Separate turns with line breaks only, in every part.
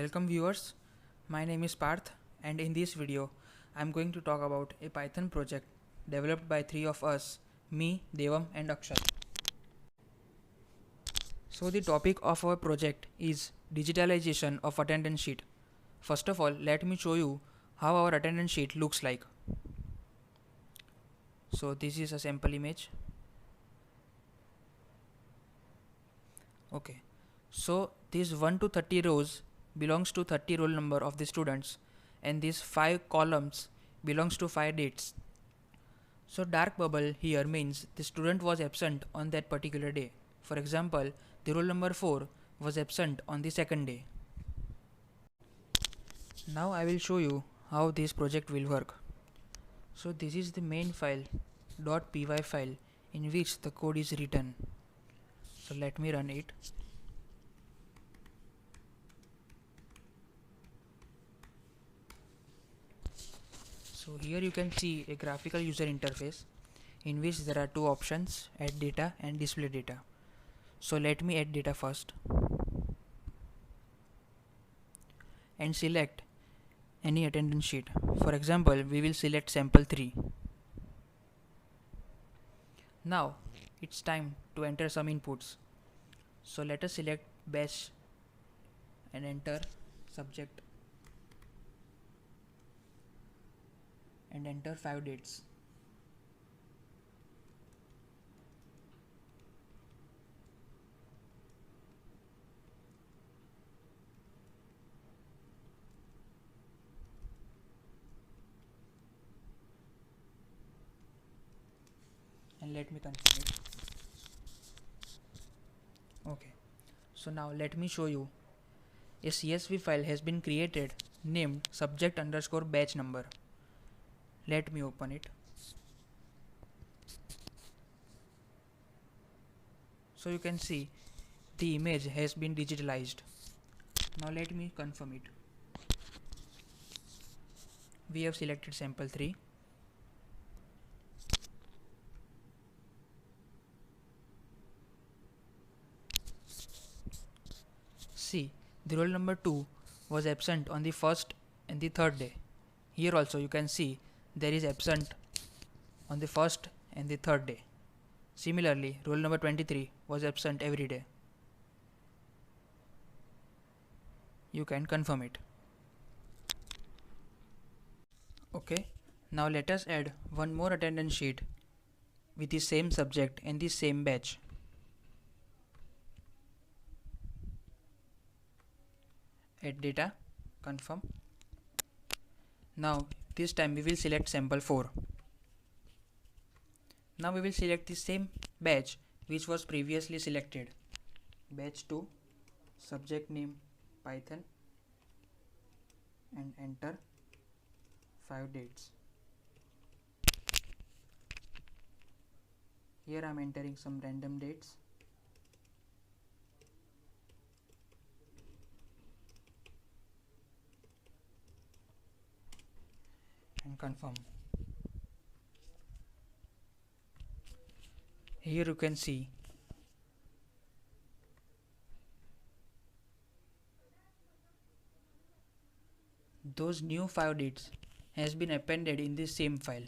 Welcome viewers, my name is Parth and in this video I am going to talk about a Python project developed by three of us, me, Devam and Akshat. So the topic of our project is digitalization of attendance sheet. First of all, let me show you how our attendance sheet looks like. So this is a sample image. Okay, so these 1 to 30 rows belongs to 30 roll number of the students and these 5 columns belongs to 5 dates. So dark bubble here means the student was absent on that particular day. For example, the roll number 4 was absent on the second day. Now I will show you how this project will work. So this is the main file .py file in which the code is written. So let me run it. So here you can see a graphical user interface in which there are two options, add data and display data. So let me add data first and select any attendance sheet. For example, we will select sample 3. Now it's time to enter some inputs. So let us select batch and enter subject and enter 5 dates. And let me confirm it. Okay, so now let me show you a CSV file has been created named subject underscore batch number. Let me open it. So you can see the image has been digitalized. Now let me confirm it. We have selected sample 3. See, the roll number 2 was absent on the first and the third day. Here also you can see there is absent on the first and the third day. Similarly, roll number 23 was absent every day. You can confirm it. Okay, now let us add one more attendance sheet with the same subject and the same batch. Add data, confirm. Now this time we will select sample 4. Now we will select the same batch which was previously selected. Batch 2, subject name Python and enter 5 dates. Here I am entering some random dates. And confirm. Here you can see those new 5 dates has been appended in this same file.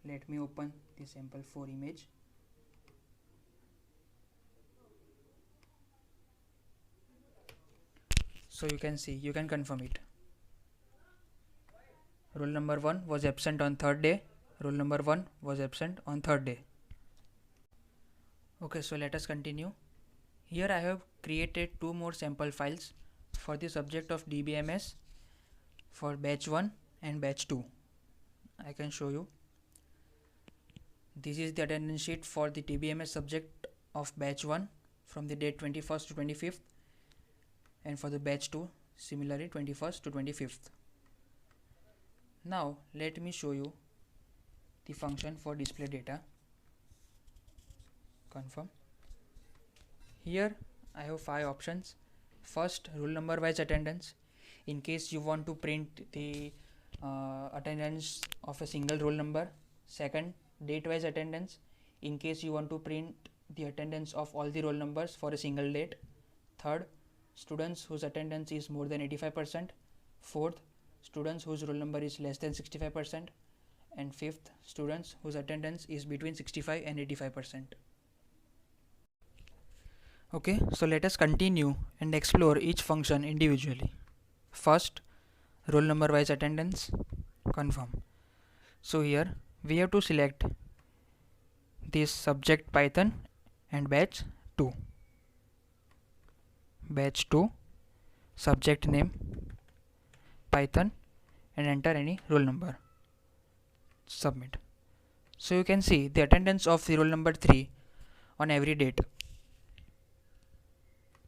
Let me open the sample 4 image. So you can see, you can confirm it. Roll number 1 was absent on third day. Roll number 1 was absent on third day. Okay, so let us continue. Here I have created 2 more sample files for the subject of DBMS for batch 1 and batch 2. I can show you. This is the attendance sheet for the DBMS subject of batch 1 from the date 21st to 25th, and for the batch 2 similarly 21st to 25th. Now let me show you the function for display data. Confirm. Here I have 5 options. First, roll number wise attendance, in case you want to print the attendance of a single roll number. Second, date wise attendance, in case you want to print the attendance of all the roll numbers for a single date. Third, students whose attendance is more than 85%. Fourth, students whose roll number is less than 65%. And fifth, students whose attendance is between 65 and 85%. Okay, so let us continue and explore each function individually. First, roll number wise attendance, confirm. So here we have to select this subject Python and batch 2. Batch 2, subject name Python, and enter any roll number. Submit. So you can see the attendance of the roll number 3 on every date.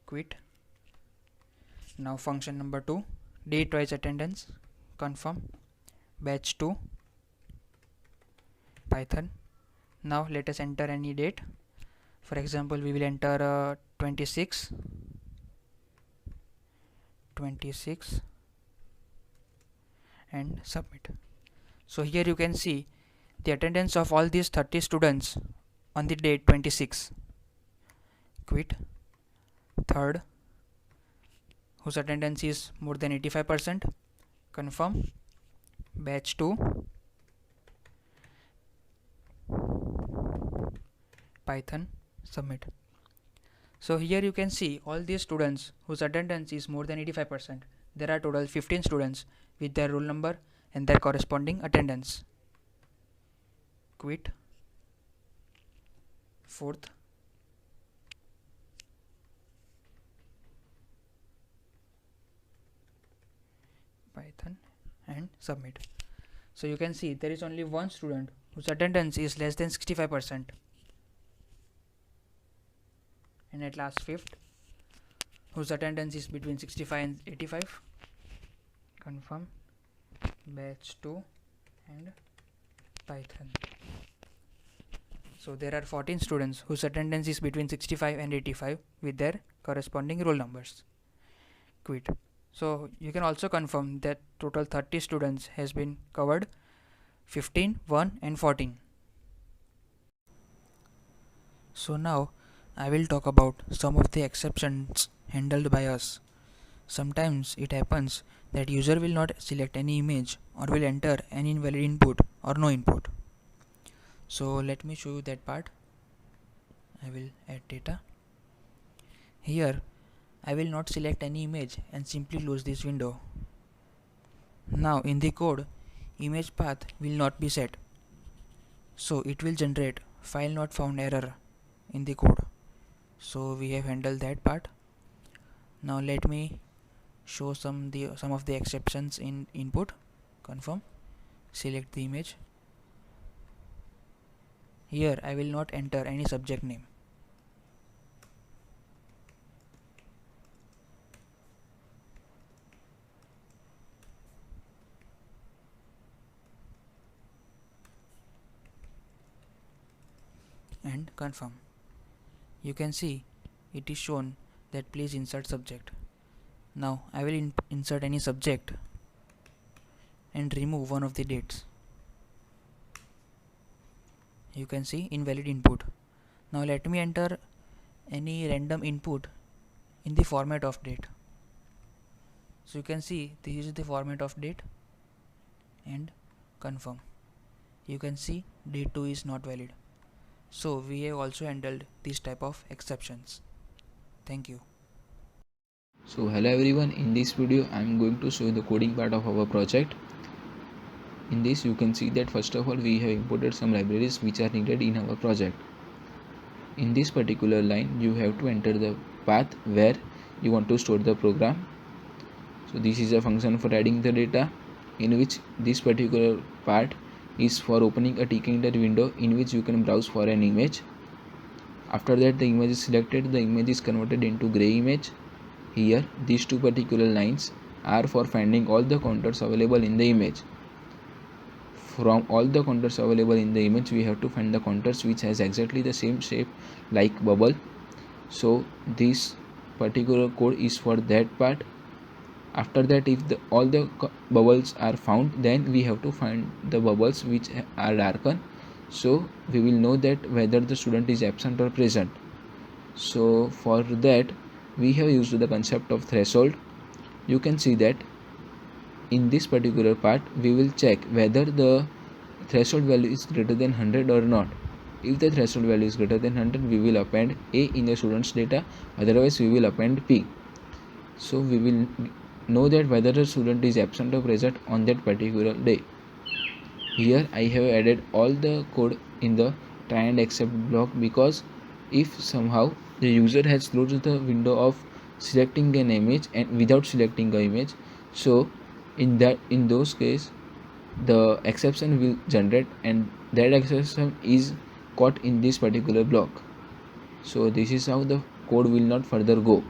Quit. Now function number 2, date wise attendance, confirm. Batch 2 Python. Now let us enter any date. For example, we will enter 26 and submit. So here you can see the attendance of all these 30 students on the date 26. Quit. Third, whose attendance is more than 85%, confirm. Batch 2 Python, submit. So here you can see all these students whose attendance is more than 85%. There are total 15 students with their roll number and their corresponding attendance. Quit. Fourth, Python, and submit. So you can see there is only one student whose attendance is less than 65%. And at last, fifth, whose attendance is between 65 and 85, confirm. Batch 2 and Python. So there are 14 students whose attendance is between 65 and 85 with their corresponding roll numbers. Quit. So you can also confirm that total 30 students has been covered, 15, 1 and 14. So now I will talk about some of the exceptions handled by us. Sometimes it happens that user will not select any image or will enter an invalid input or no input. So let me show you that part. I will add data. Here I will not select any image and simply close this window. Now in the code, image path will not be set. So it will generate file not found error in the code. So we have handled that part. Now let me show some of the exceptions in input. Confirm. Select the image. Here I will not enter any subject name. And confirm. You can see it is shown that please insert subject. Now I will insert any subject and remove one of the dates. You can see invalid input. Now let me enter any random input in the format of date. So you can see this is the format of date and confirm. You can see date 2 is not valid. So we have also handled this type of exceptions. Thank you.
So hello everyone, in this video I am going to show you the coding part of our project. In this you can see that first of all we have imported some libraries which are needed in our project. In this particular line you have to enter the path where you want to store the program. So this is a function for adding the data, in which this particular part is for opening a tkinter window in which you can browse for an image. After that the image is selected, the image is converted into gray image. Here these two particular lines are for finding all the contours available in the image. From all the contours available in the image we have to find the contours which has exactly the same shape like bubble. So this particular code is for that part. After that, if all the bubbles are found, then we have to find the bubbles which are darker So we will know that whether the student is absent or present. So for that we have used the concept of threshold. You can see that in this particular part we will check whether the threshold value is greater than 100 or not. If the threshold value is greater than 100, we will append A in the student's data, otherwise we will append P. So we will know that whether the student is absent or present on that particular day. Here I have added all the code in the try and accept block, because if somehow the user has closed the window of selecting an image and without selecting the image, so in those case the exception will generate, and that exception is caught in this particular block. So this is how the code will not further go.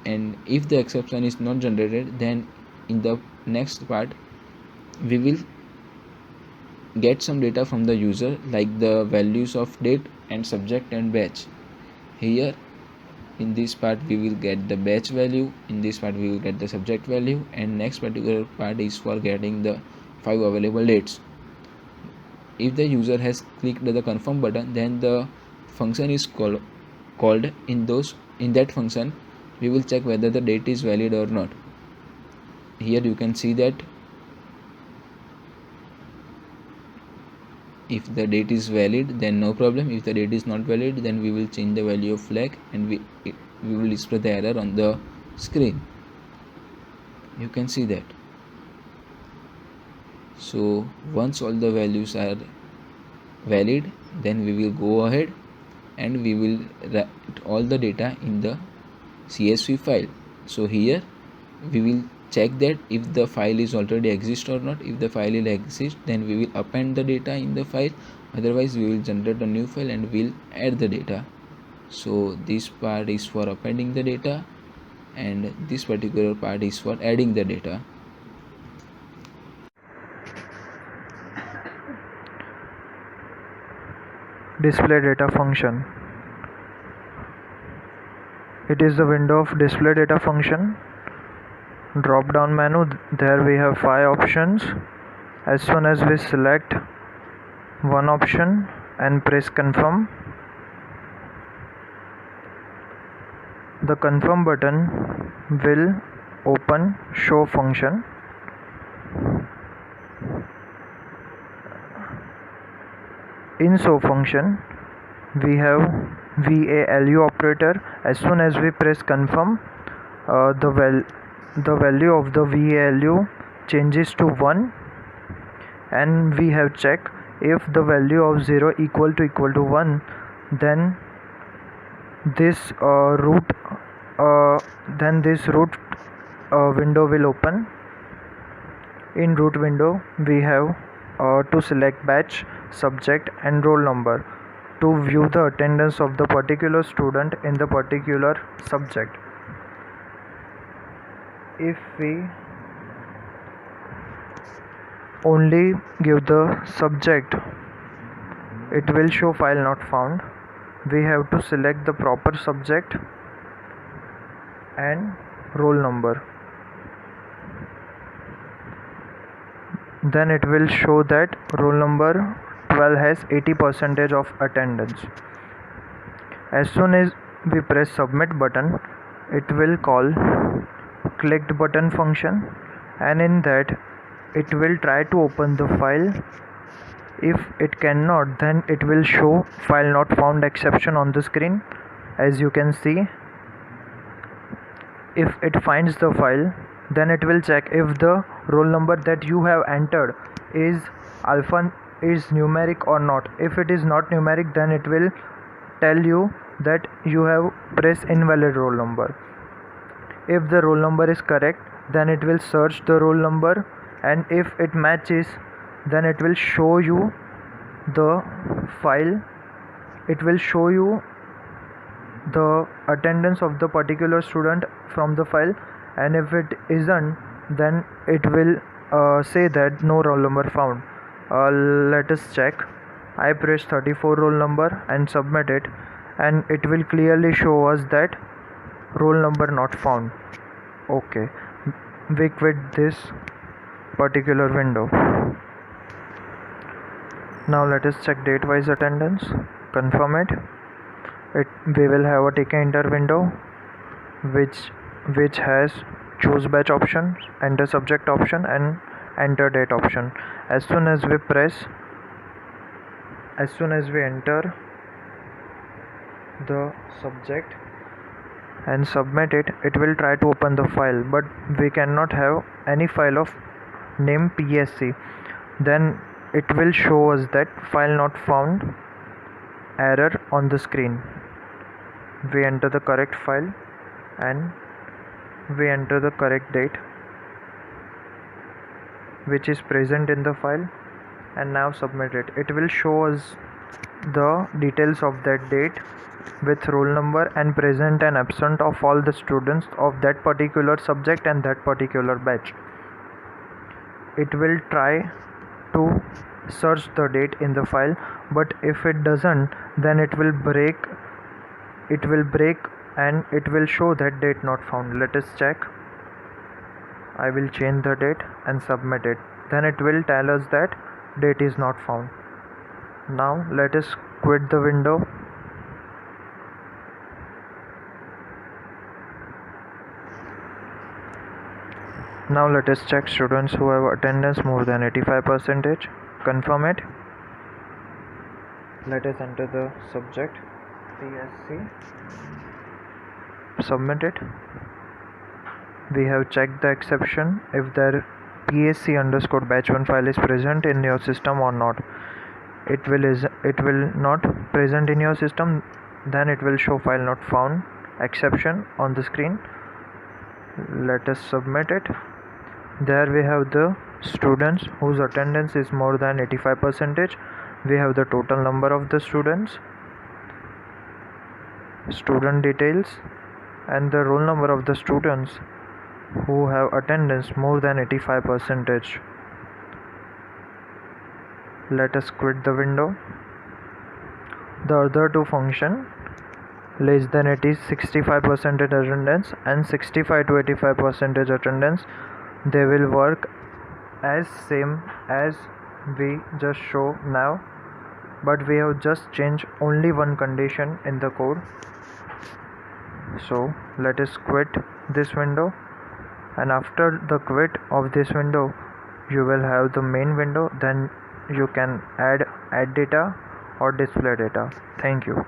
And if the exception is not generated, then in the next part we will get some data from the user, like the values of date and subject and batch. Here in this part we will get the batch value, in this part we will get the subject value, and next particular part is for getting the 5 available dates. If the user has clicked the confirm button, then the function is called. In that function we will check whether the date is valid or not. Here you can see that if the date is valid, then no problem. If the date is not valid, then we will change the value of flag, and we will display the error on the screen. You can see that. So once all the values are valid, then we will go ahead and we will write all the data in the CSV file. So here we will check that if the file is already exist or not. If the file will exist, then we will append the data in the file, otherwise we will generate a new file and we'll add the data. So this part is for appending the data, and this particular part is for adding the data.
Display data function. It is the window of display data function. Drop down menu, there we have 5 options. As soon as we select one option and press confirm, the confirm button will open show function. In show function we have VALU operator. As soon as we press confirm, the value of the VALU changes to 1, and we have check if the value of 0 equal to 1, then this root window will open. In root window we have to select batch, subject and roll number to view the attendance of the particular student in the particular subject. If we only give the subject, it will show file not found. We have to select the proper subject and roll number. Then it will show that roll number 12 has 80% of attendance. As soon as we press submit button, it will call clicked button function, and in that it will try to open the file. If it cannot, then it will show file not found exception on the screen. As you can see, if it finds the file, then it will check if the roll number that you have entered is numeric or not. If it is not numeric, then it will tell you that you have pressed invalid roll number. If the roll number is correct, then it will search the roll number, and if it matches, then it will show you the file. It will show you the attendance of the particular student from the file, and if it isn't, then it will say that no roll number found. Let us check. I press 34 roll number and submit it, and it will clearly show us that roll number not found. Okay, we quit this particular window. Now let us check date wise attendance, confirm it. We will have a take a enter window which has choose batch option, enter subject option and enter date option. As soon as we enter the subject and submit it, it will try to open the file, but we cannot have any file of name PSC. Then it will show us that file not found error on the screen. We enter the correct file and we enter the correct date which is present in the file and now submit it. It will show us the details of that date with roll number and present and absent of all the students of that particular subject and that particular batch. It will try to search the date in the file, but if it doesn't, then it will break and it will show that date not found. Let us check. I will change the date and submit it. Then it will tell us that date is not found. Now let us quit the window. Now let us check students who have attendance more than 85%. Confirm it. Let us enter the subject PSC. Submit it. We have checked the exception if their PSC underscore batch 1 file is present in your system or not. It will not present in your system, then it will show file not found exception on the screen. Let us submit it. There we have the students whose attendance is more than 85%. We have the total number of the students, student details and the roll number of the students who have attendance more than 85%. Let us quit the window. The other two function, less than 65% attendance and 65 to 85% attendance, they will work as same as we just show now, but we have just changed only one condition in the code. So let us quit this window, and after the quit of this window you will have the main window. Then you can add data or display data. Thank you.